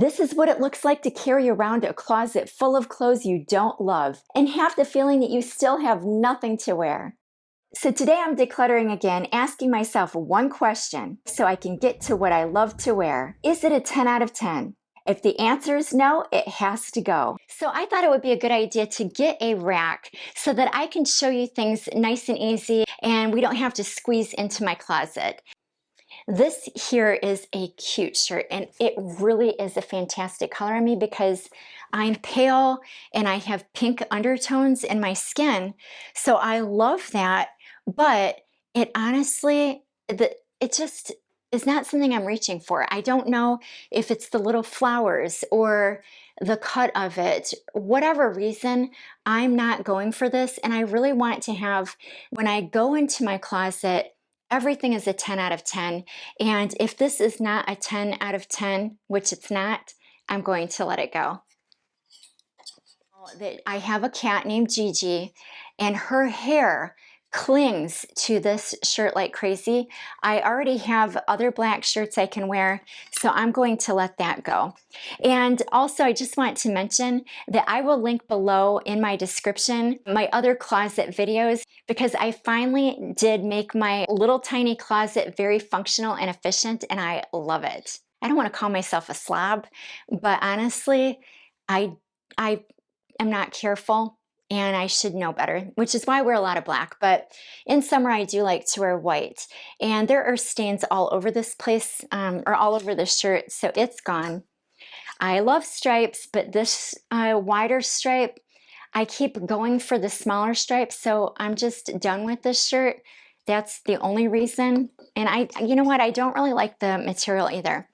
This is what it looks like to carry around a closet full of clothes you don't love and have the feeling that you still have nothing to wear. So today I'm decluttering again, asking myself one question so I can get to what I love to wear. Is it a 10 out of 10? If the answer is no, it has to go. So I thought it would be a good idea to get a rack so that I can show you things nice and easy and we don't have to squeeze into my closet. This here is a cute shirt and it really is a fantastic color on me because I'm pale and I have pink undertones in my skin. So I love that, but it honestly, it just is not something I'm reaching for. I don't know if it's the little flowers or the cut of it, whatever reason, I'm not going for this. And I really want to have, when I go into my closet, everything is a 10 out of 10. And if this is not a 10 out of 10, which it's not, I'm going to let it go. I have a cat named Gigi, and her hair clings to this shirt like crazy. I already have other black shirts I can wear, so I'm going to let that go. And also, I just want to mention that I will link below in my description my other closet videos because I finally did make my little tiny closet very functional and efficient, and I love it. I don't want to call myself a slob, but honestly, I am not careful and I should know better, which is why I wear a lot of black. But in summer, I do like to wear white. And there are stains all over this place, or all over the shirt, so it's gone. I love stripes, but this wider stripe, I keep going for the smaller stripe, so I'm just done with this shirt. That's the only reason. And you know what? I don't really like the material either.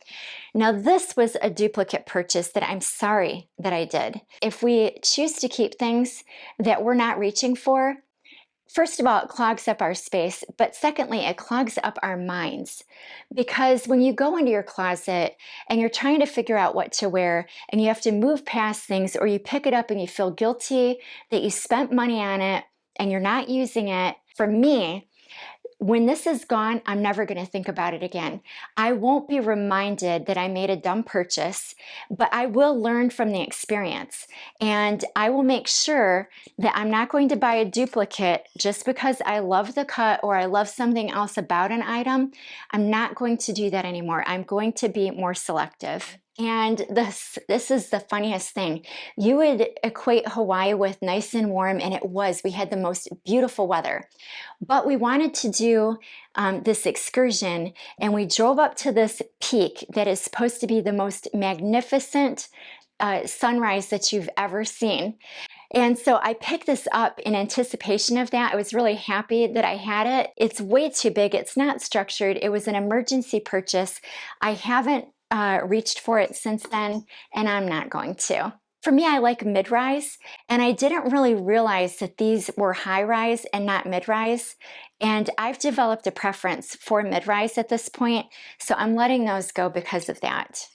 Now, this was a duplicate purchase that I'm sorry that I did. If we choose to keep things that we're not reaching for, first of all, it clogs up our space, but secondly, it clogs up our minds. Because when you go into your closet and you're trying to figure out what to wear and you have to move past things, or you pick it up and you feel guilty that you spent money on it and you're not using it, for me, when this is gone, I'm never going to think about it again. I won't be reminded that I made a dumb purchase, but I will learn from the experience. And I will make sure that I'm not going to buy a duplicate just because I love the cut or I love something else about an item. I'm not going to do that anymore. I'm going to be more selective. And this is the funniest thing. You would equate Hawaii with nice and warm, and it was. We had the most beautiful weather. But we wanted to do this excursion, and we drove up to this peak that is supposed to be the most magnificent sunrise that you've ever seen. And so I picked this up in anticipation of that. I was really happy that I had it. It's way too big. It's not structured. It was an emergency purchase. I haven't reached for it since then, and I'm not going to. For me, I like mid-rise, and I didn't really realize that these were high-rise and not mid-rise, and I've developed a preference for mid-rise at this point, so I'm letting those go because of that.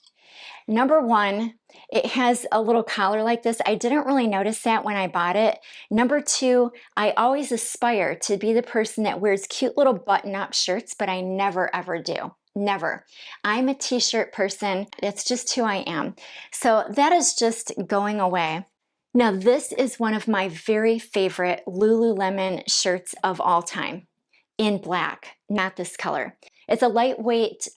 Number one, it has a little collar like this. I didn't really notice that when I bought it. Number two, I always aspire to be the person that wears cute little button-up shirts, but I never ever do. Never. I'm a t-shirt person. That's just who I am. So that is just going away. Now, this is one of my very favorite Lululemon shirts of all time, in black, not this color. It's a lightweight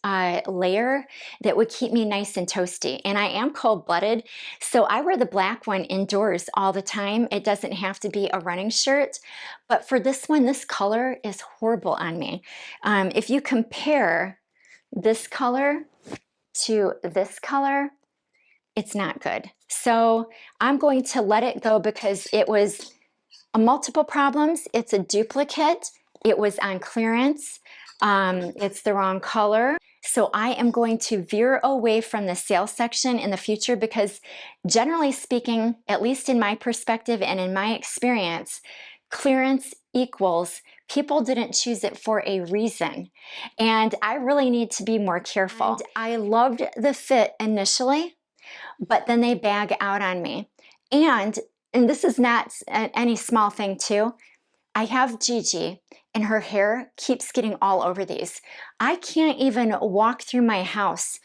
layer that would keep me nice and toasty. And I am cold-blooded, so I wear the black one indoors all the time. It doesn't have to be a running shirt. But for this one, this color is horrible on me. If you compare this color to this color, it's not good. So I'm going to let it go because it was multiple problems. It's a duplicate. It was on clearance. It's the wrong color. So I am going to veer away from the sale section in the future because generally speaking, at least in my perspective and in my experience, clearance equals people didn't choose it for a reason. And I really need to be more careful. And I loved the fit initially, but then they bag out on me. And this is not any small thing too. I have Gigi and her hair keeps getting all over these. I can't even walk through my house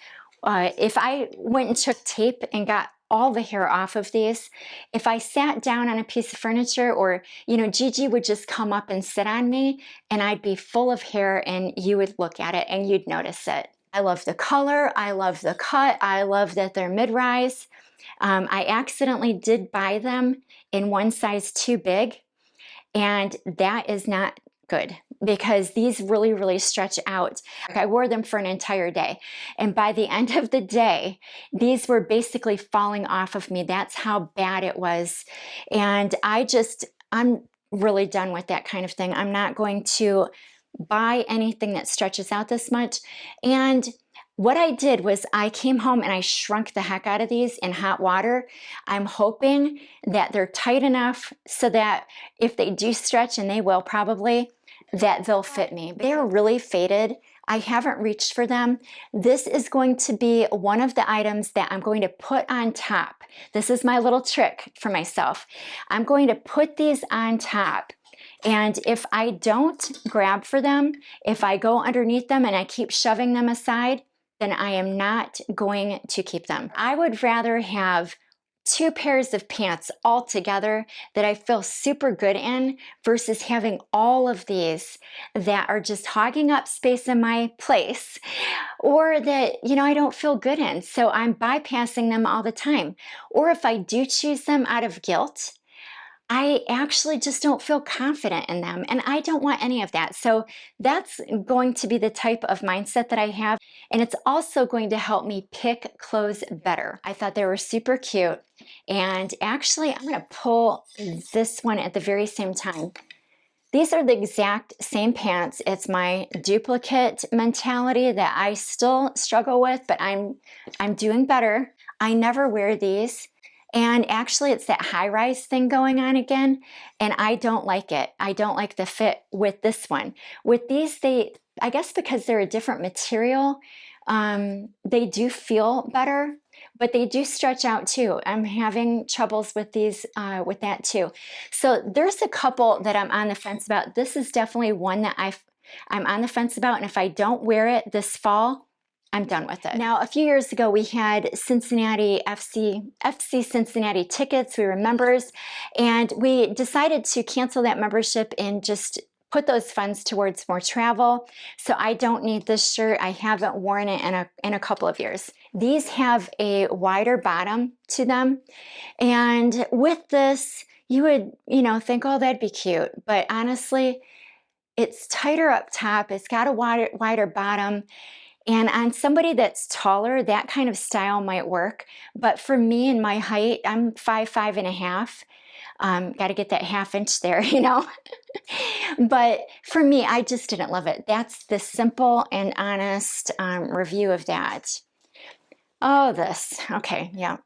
If I went and took tape and got all the hair off of these, if I sat down on a piece of furniture, or, you know, Gigi would just come up and sit on me and I'd be full of hair, and you would look at it and you'd notice it. I love the color. I love the cut. I love that they're mid-rise. I accidentally did buy them in one size too big, and that is not good because these really, really stretch out. I wore them for an entire day, and by the end of the day, these were basically falling off of me. That's how bad it was. And I'm really done with that kind of thing. I'm not going to buy anything that stretches out this much. And what I did was I came home and I shrunk the heck out of these in hot water. I'm hoping that they're tight enough so that if they do stretch, and they will probably, that they'll fit me. They're really faded. I haven't reached for them. This is going to be one of the items that I'm going to put on top. This is my little trick for myself. I'm going to put these on top. And if I don't grab for them, if I go underneath them and I keep shoving them aside, then I am not going to keep them. I would rather have 2 pairs of pants all together that I feel super good in versus having all of these that are just hogging up space in my place, or that, you know, I don't feel good in. So I'm bypassing them all the time. Or if I do choose them out of guilt, I actually just don't feel confident in them, and I don't want any of that. So that's going to be the type of mindset that I have, and it's also going to help me pick clothes better. I thought they were super cute, and actually I'm going to pull this one at the very same time. These are the exact same pants. It's my duplicate mentality that I still struggle with, but I'm doing better. I never wear these. And actually it's that high-rise thing going on again, and I don't like it. I don't like the fit with this one. With these, I guess because they're a different material, they do feel better, but they do stretch out too. I'm having troubles with these, with that too. So there's a couple that I'm on the fence about. This is definitely one that I'm on the fence about, and if I don't wear it this fall, I'm done with it. Now, a few years ago, we had Cincinnati FC Cincinnati tickets. We were members, and we decided to cancel that membership and just put those funds towards more travel. So I don't need this shirt. I haven't worn it in a couple of years. These have a wider bottom to them, and with this, you would, you know, think, oh, that'd be cute. But honestly, it's tighter up top. It's got a wider bottom. And on somebody that's taller, that kind of style might work. But for me and my height, I'm 5'5.5". Got to get that ½ inch there, you know. But for me, I just didn't love it. That's the simple and honest review of that. Oh, this. Okay, yeah.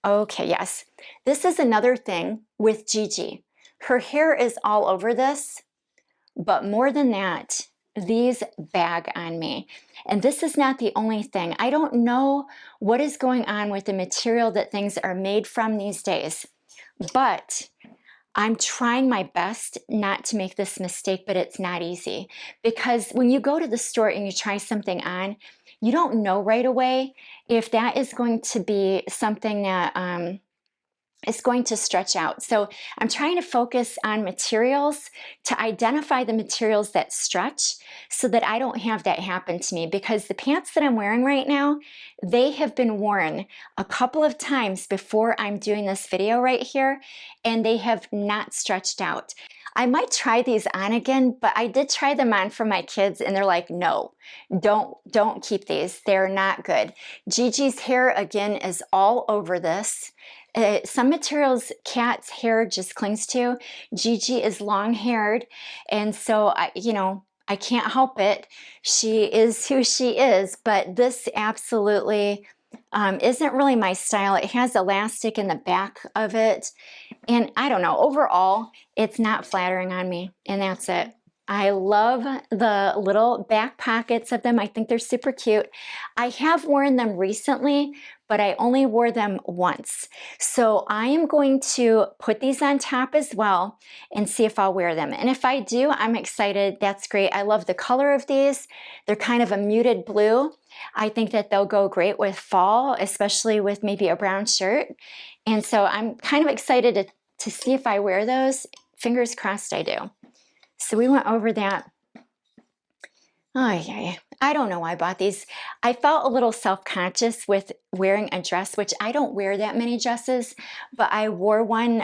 Okay, yes. This is another thing with Gigi. Her hair is all over this, but more than that, these bag on me. And this is not the only thing. I don't know what is going on with the material that things are made from these days, but I'm trying my best not to make this mistake, but it's not easy. Because when you go to the store and you try something on, you don't know right away if that is going to be something that is going to stretch out. So I'm trying to focus on materials to identify the materials that stretch so that I don't have that happen to me, because the pants that I'm wearing right now, they have been worn a couple of times before I'm doing this video right here, and they have not stretched out. I might try these on again, but I did try them on for my kids and they're like, no, don't keep these. They're not good. Gigi's hair again is all over this. Some materials Kat's hair just clings to. Gigi is long haired, and so I can't help it. She is who she is, but this absolutely isn't really my style. It has elastic in the back of it, and I don't know, overall it's not flattering on me, and that's it. I love the little back pockets of them. I think they're super cute. I have worn them recently, but I only wore them once. So I am going to put these on top as well and see if I'll wear them. And if I do, I'm excited. That's great. I love the color of these. They're kind of a muted blue. I think that they'll go great with fall, especially with maybe a brown shirt. And so I'm kind of excited to see if I wear those. Fingers crossed I do. So we went over that. Oh, yeah. I don't know why I bought these. I felt a little self-conscious with wearing a dress, which I don't wear that many dresses, but I wore one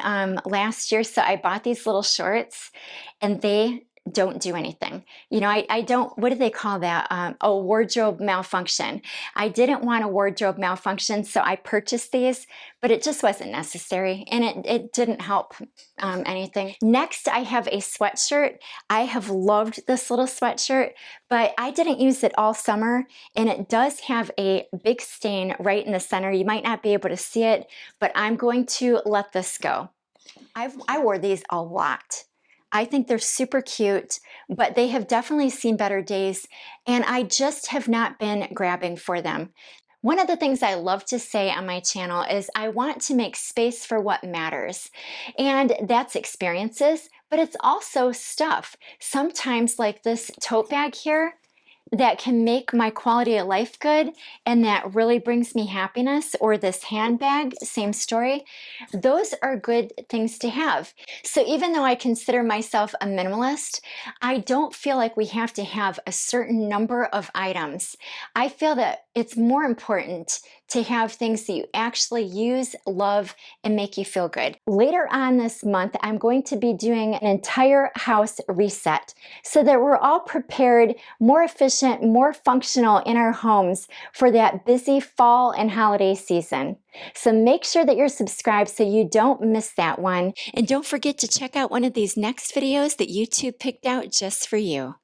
last year. So I bought these little shorts and they don't do anything. You know, I don't, what do they call that? Oh, wardrobe malfunction. I didn't want a wardrobe malfunction, so I purchased these, but it just wasn't necessary and it didn't help anything. Next, I have a sweatshirt. I have loved this little sweatshirt, but I didn't use it all summer and it does have a big stain right in the center. You might not be able to see it, but I'm going to let this go. I wore these a lot. I think they're super cute, but they have definitely seen better days, and I just have not been grabbing for them. One of the things I love to say on my channel is I want to make space for what matters, and that's experiences, but it's also stuff. Sometimes like this tote bag here, that can make my quality of life good and that really brings me happiness, or this handbag, same story. Those are good things to have. So even though I consider myself a minimalist, I don't feel like we have to have a certain number of items. I feel that it's more important to have things that you actually use, love, and make you feel good. Later on this month, I'm going to be doing an entire house reset so that we're all prepared, more efficient, more functional in our homes for that busy fall and holiday season. So make sure that you're subscribed so you don't miss that one. And don't forget to check out one of these next videos that YouTube picked out just for you.